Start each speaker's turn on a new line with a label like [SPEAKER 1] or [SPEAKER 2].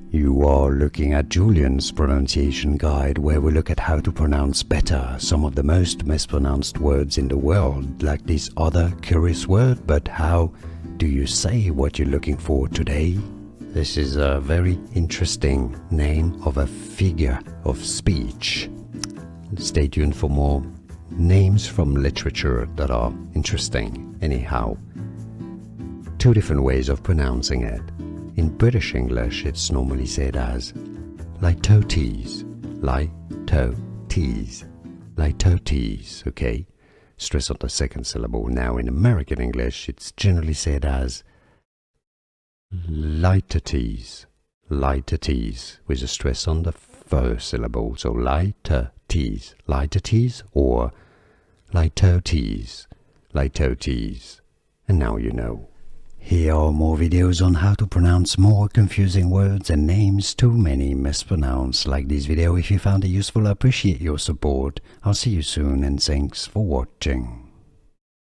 [SPEAKER 1] You are looking at Julien's pronunciation guide, where we look at how to pronounce better some of the most mispronounced words in the world, like this other curious word. But how do you say what you're looking for today? This is a very interesting name of a figure of speech. Stay tuned for more names from literature that are interesting. Anyhow, two different ways of pronouncing it. In British English, it's normally said as litotes, litotes, litotes, okay? Stress on the second syllable. Now in American English, it's generally said as litotes, litotes, with a stress on the first syllable. So litotes, litotes, or litotes, litotes. And now you know. Here are more videos on how to pronounce more confusing words and names too many mispronounced. Like this video if you found it useful. I appreciate your support. I'll see you soon and thanks for watching.